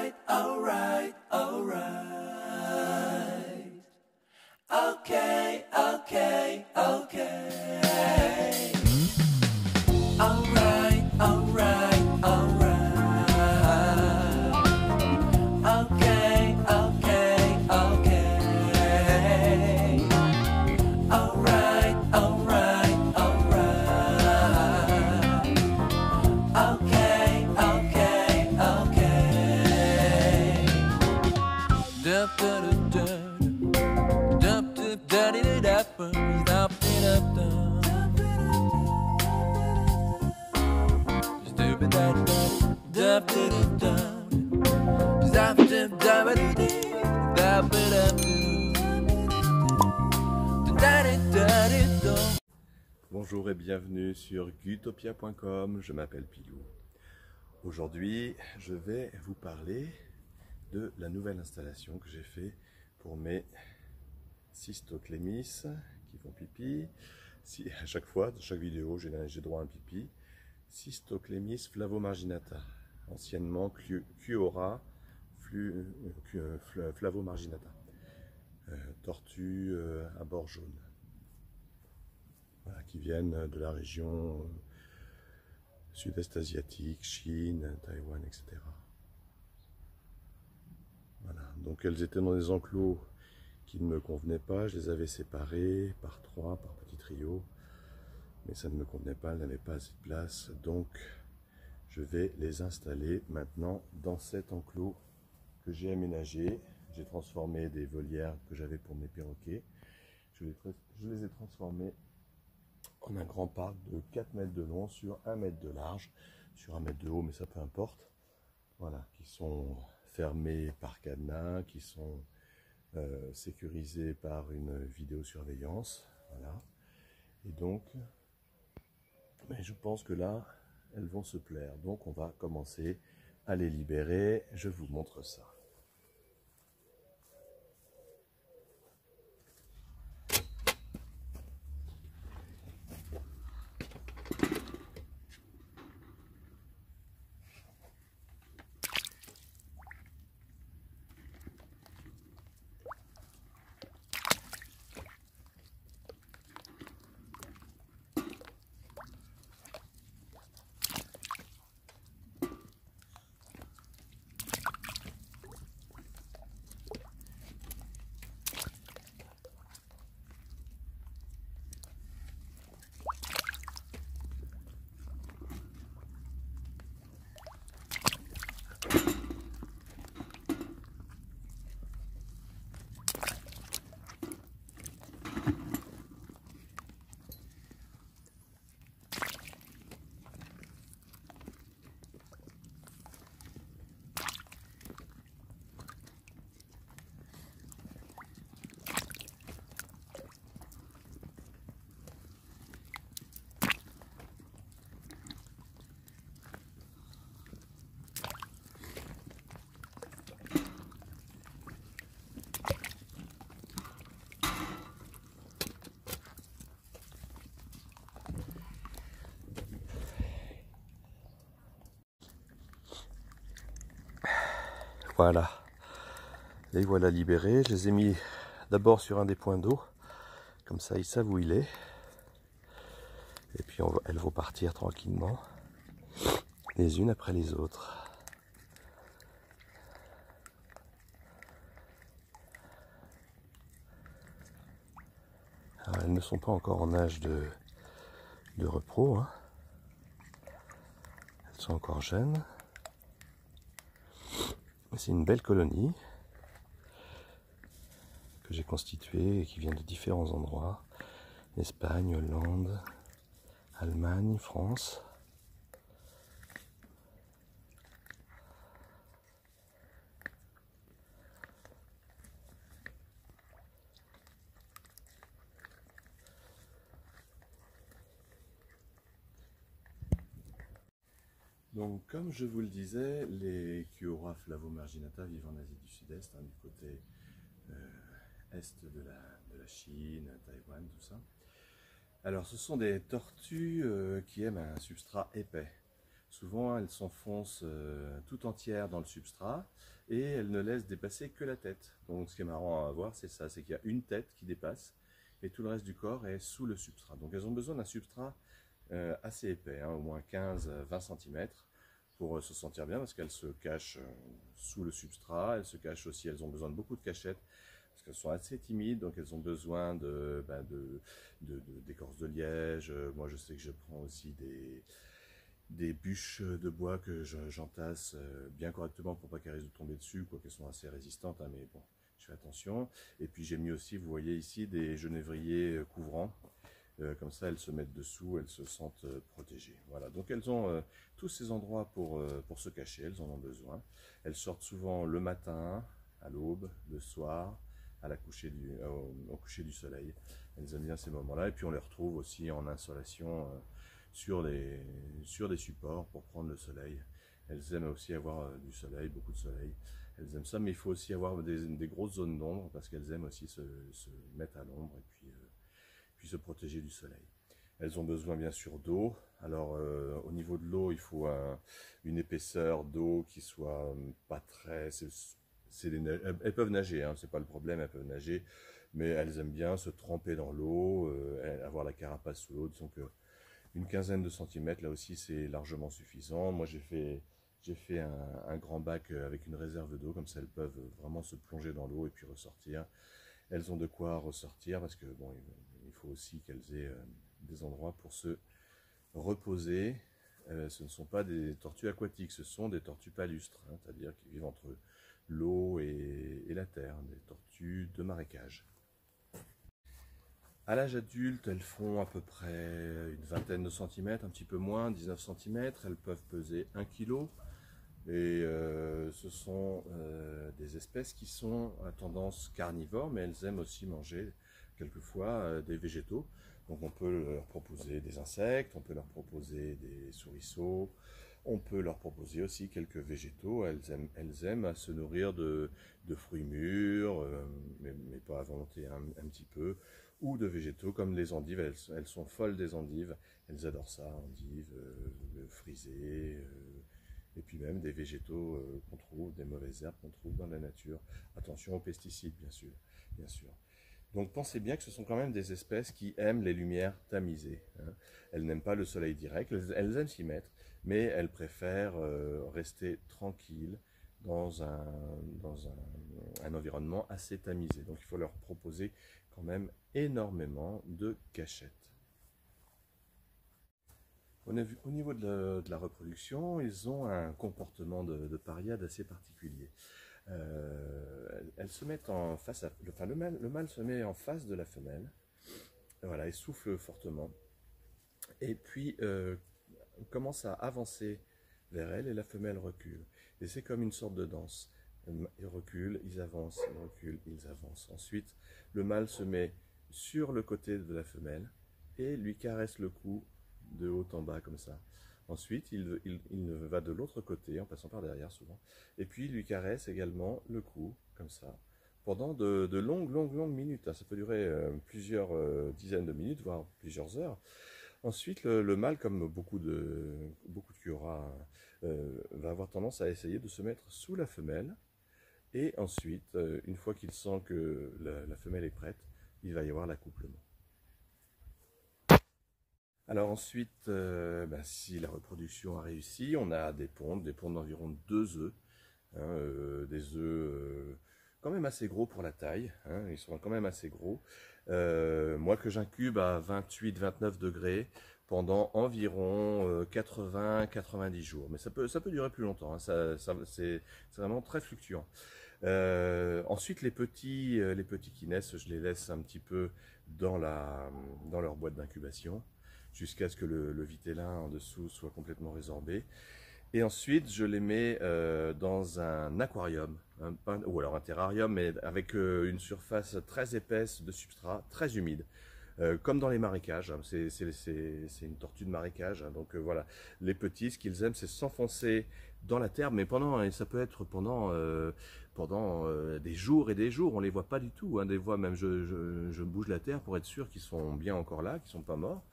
Alright, alright, alright. Okay, okay, okay. Alright, alright, alright. Okay, okay, okay. Alright, alright, alright. Okay, okay, okay. Dup, dup, dup, dup, dup, dup, dup, dup, Bonjour et bienvenue sur gutopia.com, je m'appelle Pilou. Aujourd'hui, je vais vous parler de la nouvelle installation que j'ai fait pour mes cystoclémis qui font pipi. Si, à chaque fois, dans chaque vidéo, j'ai droit à un pipi. Cystoclémis flavomarginata, anciennement Cuora flavomarginata, tortue à bord jaune. Voilà, qui viennent de la région sud-est asiatique, Chine, Taïwan, etc. Voilà, donc elles étaient dans des enclos qui ne me convenaient pas, je les avais séparées par trois, par petits trios, mais ça ne me convenait pas, elles n'avaient pas assez de place, donc je vais les installer maintenant dans cet enclos que j'ai aménagé. J'ai transformé des volières que j'avais pour mes perroquets, je les ai transformées en un grand parc de 4 mètres de long sur 1 mètre de large, sur 1 mètre de haut, mais ça peu importe. Voilà, qui sont fermés par cadenas, qui sont sécurisés par une vidéosurveillance. Voilà. Et donc, mais je pense que là, elles vont se plaire. Donc on va commencer à les libérer. Je vous montre ça. Voilà, les voilà libérés. Je les ai mis d'abord sur un des points d'eau, comme ça ils savent où il est. Et puis elles vont partir tranquillement, les unes après les autres. Alors, elles ne sont pas encore en âge de repos, hein. Elles sont encore jeunes. C'est une belle colonie que j'ai constituée et qui vient de différents endroits. Espagne, Hollande, Allemagne, France. Donc, comme je vous le disais, les Cuora flavomarginata vivent en Asie du Sud-Est, hein, du côté est de la Chine, Taïwan, tout ça. Alors, ce sont des tortues qui aiment un substrat épais. Souvent, elles s'enfoncent tout entières dans le substrat et elles ne laissent dépasser que la tête. Donc ce qui est marrant à voir, c'est ça, c'est qu'il y a une tête qui dépasse et tout le reste du corps est sous le substrat. Donc elles ont besoin d'un substrat assez épais, hein, au moins 15-20 cm pour se sentir bien parce qu'elles se cachent sous le substrat, elles se cachent aussi, elles ont besoin de beaucoup de cachettes parce qu'elles sont assez timides, donc elles ont besoin d'écorce de liège. Moi je sais que je prends aussi des bûches de bois que j'entasse bien correctement pour pas qu'elles risquent de tomber dessus, quoi qu'elles sont assez résistantes, hein, mais bon, je fais attention. Et puis j'ai mis aussi, vous voyez ici, des genévriers couvrants. Comme ça, elles se mettent dessous, elles se sentent protégées. Voilà, donc elles ont tous ces endroits pour se cacher, elles en ont besoin. Elles sortent souvent le matin, à l'aube, le soir, au coucher du soleil. Elles aiment bien ces moments-là. Et puis on les retrouve aussi en insolation sur des supports pour prendre le soleil. Elles aiment aussi avoir du soleil, beaucoup de soleil. Elles aiment ça, mais il faut aussi avoir des grosses zones d'ombre parce qu'elles aiment aussi se mettre à l'ombre et puis se protéger du soleil. Elles ont besoin bien sûr d'eau. Alors au niveau de l'eau, il faut une épaisseur d'eau qui soit pas très... elles peuvent nager, hein, c'est pas le problème, elles peuvent nager, mais elles aiment bien se tremper dans l'eau, avoir la carapace sous l'eau. Disons que une quinzaine de centimètres, là aussi c'est largement suffisant. Moi j'ai fait un grand bac avec une réserve d'eau, comme ça elles peuvent vraiment se plonger dans l'eau et puis ressortir. Elles ont de quoi ressortir parce que bon, il faut aussi qu'elles aient des endroits pour se reposer. Ce ne sont pas des tortues aquatiques, ce sont des tortues palustres, hein, c'est-à-dire qui vivent entre l'eau et la terre, des tortues de marécage. À l'âge adulte, elles font à peu près une vingtaine de centimètres, un petit peu moins, 19 cm. Elles peuvent peser 1 kg. Et ce sont des espèces qui sont à tendance carnivore, mais elles aiment aussi manger quelquefois des végétaux. Donc on peut leur proposer des insectes, on peut leur proposer des souriceaux, on peut leur proposer aussi quelques végétaux. Elles aiment à se nourrir de fruits mûrs, mais pas à volonté, un petit peu, ou de végétaux comme les endives. Elles sont folles des endives, elles adorent ça, endives, frisées, et puis même des végétaux qu'on trouve, des mauvaises herbes qu'on trouve dans la nature. Attention aux pesticides, bien sûr, bien sûr. Donc pensez bien que ce sont quand même des espèces qui aiment les lumières tamisées, hein. Elles n'aiment pas le soleil direct, elles aiment s'y mettre, mais elles préfèrent rester tranquilles dans un environnement assez tamisé. Donc il faut leur proposer quand même énormément de cachettes. Au niveau de la reproduction, ils ont un comportement de pariade assez particulier. Elles se mettent en face, le mâle se met en face de la femelle, voilà, et souffle fortement, et puis commence à avancer vers elle, et la femelle recule. Et c'est comme une sorte de danse. Ils reculent, ils avancent, ils reculent, ils avancent. Ensuite, le mâle se met sur le côté de la femelle et lui caresse le cou de haut en bas comme ça. Ensuite, il va de l'autre côté, en passant par derrière souvent, et puis il lui caresse également le cou, comme ça, pendant de longues minutes. Ça peut durer plusieurs dizaines de minutes, voire plusieurs heures. Ensuite, le mâle, comme beaucoup de Kiora, va avoir tendance à essayer de se mettre sous la femelle, et ensuite, une fois qu'il sent que la femelle est prête, il va y avoir l'accouplement. Alors ensuite, si la reproduction a réussi, on a des pontes d'environ 2 œufs, hein, des œufs quand même assez gros pour la taille, hein, ils sont quand même assez gros. Moi que j'incube à 28-29 degrés pendant environ 80-90 jours, mais ça peut durer plus longtemps, hein, c'est vraiment très fluctuant. Ensuite les petits qui naissent, je les laisse un petit peu dans leur boîte d'incubation, jusqu'à ce que le vitellin en dessous soit complètement résorbé. Et ensuite, je les mets dans un aquarium, ou alors un terrarium, mais avec une surface très épaisse de substrat, très humide. Comme dans les marécages, hein. C'est une tortue de marécage, hein. Donc voilà, les petits, ce qu'ils aiment, c'est s'enfoncer dans la terre, mais ça peut être pendant des jours et des jours, on les voit pas du tout, hein. Des fois même je bouge la terre pour être sûr qu'ils sont bien encore là, qu'ils sont pas morts.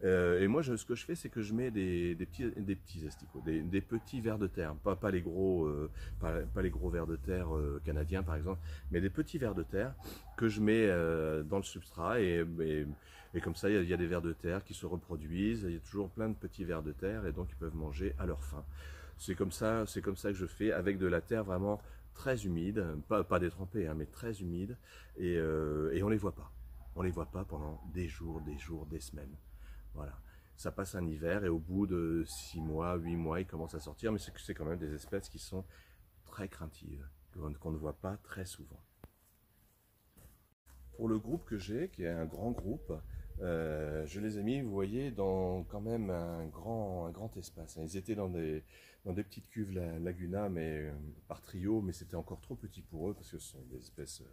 Et moi, ce que je fais, c'est que je mets des petits asticots, des petits vers de terre, pas les gros, pas les gros vers de terre canadiens par exemple, mais des petits vers de terre que je mets dans le substrat et comme ça, il y a des vers de terre qui se reproduisent. Il y a toujours plein de petits vers de terre et donc ils peuvent manger à leur faim. C'est comme ça que je fais avec de la terre vraiment très humide, pas détrempée, hein, mais très humide et on les voit pas. On les voit pas pendant des jours, des semaines. Voilà. Ça passe un hiver et au bout de 6 mois, 8 mois, ils commencent à sortir, mais c'est quand même des espèces qui sont très craintives, qu'on ne voit pas très souvent. Pour le groupe que j'ai, qui est un grand groupe, je les ai mis, vous voyez, dans quand même un grand espace. Ils étaient dans des petites cuves Laguna, mais par trio, mais c'était encore trop petit pour eux, parce que ce sont des espèces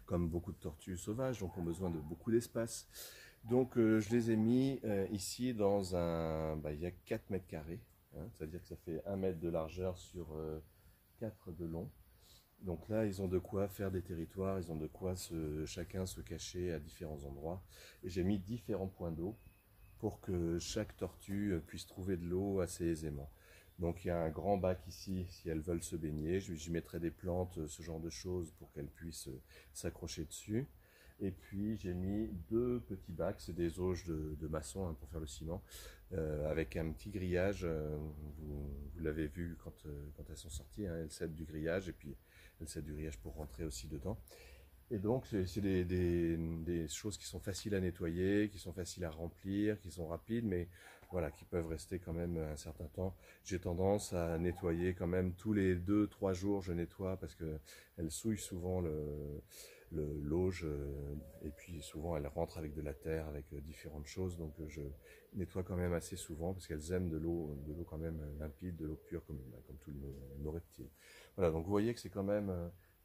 comme beaucoup de tortues sauvages, donc ont besoin de beaucoup d'espace. Donc je les ai mis ici dans il y a 4 mètres carrés, hein, c'est-à-dire que ça fait 1 mètre de largeur sur 4 de long. Donc là, ils ont de quoi faire des territoires, ils ont de quoi chacun se cacher à différents endroits. Et j'ai mis différents points d'eau pour que chaque tortue puisse trouver de l'eau assez aisément. Donc il y a un grand bac ici, si elles veulent se baigner. J'y mettrai des plantes, ce genre de choses, pour qu'elles puissent s'accrocher dessus. Et puis j'ai mis 2 petits bacs, c'est des auges de maçon hein, pour faire le ciment, avec un petit grillage. Vous l'avez vu quand elles sont sorties, hein, elles cèdent du grillage et puis elles cèdent du grillage pour rentrer aussi dedans. Et donc c'est des choses qui sont faciles à nettoyer, qui sont faciles à remplir, qui sont rapides, mais voilà, qui peuvent rester quand même un certain temps. J'ai tendance à nettoyer quand même tous les 2-3 jours, je nettoie parce qu'elles souillent souvent l'auge et puis souvent elles rentrent avec de la terre, avec différentes choses, donc je nettoie quand même assez souvent parce qu'elles aiment de l'eau quand même limpide, de l'eau pure comme tous nos reptiles. Voilà, donc vous voyez que c'est quand même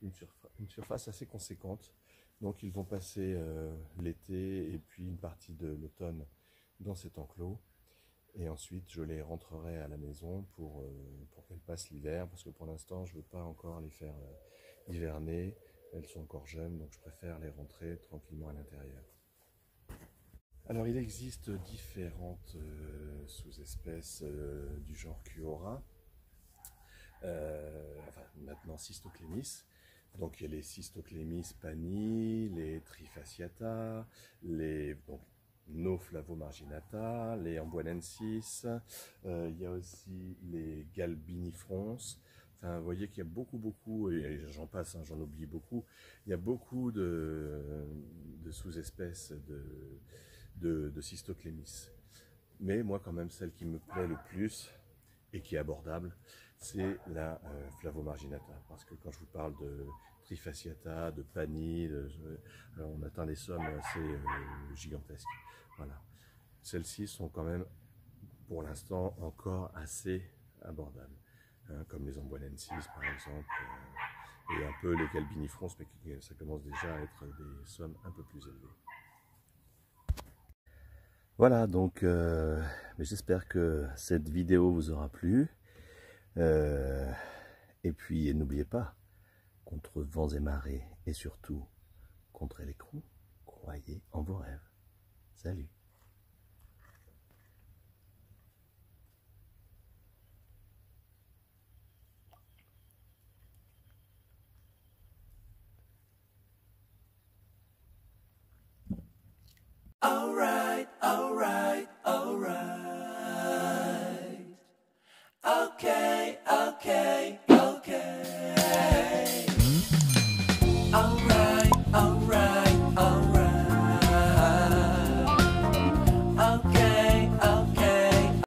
une surface assez conséquente. Donc ils vont passer l'été et puis une partie de l'automne dans cet enclos. Et ensuite, je les rentrerai à la maison pour qu'elles passent l'hiver, parce que pour l'instant, je ne veux pas encore les faire hiverner. Elles sont encore jeunes, donc je préfère les rentrer tranquillement à l'intérieur. Alors, il existe différentes sous-espèces du genre Cuora. Maintenant Cystoclémis. Donc, il y a les Cystoclémis pani, les Trifasciata, nos Flavomarginata, les Amboinensis, il y a aussi les Galbinifrons. Enfin, vous voyez qu'il y a beaucoup, et j'en passe, hein, j'en oublie beaucoup, il y a beaucoup de sous-espèces de Cystoclémis. Mais moi, quand même, celle qui me plaît le plus et qui est abordable, c'est la Flavomarginata. Parce que quand je vous parle de Trifasciata, de pani, on atteint des sommes assez gigantesques. Voilà. Celles-ci sont quand même, pour l'instant, encore assez abordables. Hein, comme les Amboinensis, par exemple, et un peu les Galbinifrons, mais ça commence déjà à être des sommes un peu plus élevées. Voilà, donc j'espère que cette vidéo vous aura plu. Et puis, n'oubliez pas, contre vents et marées, et surtout contre les l'écrou, croyez en vos rêves. Salut! Alright. Okay. Alright.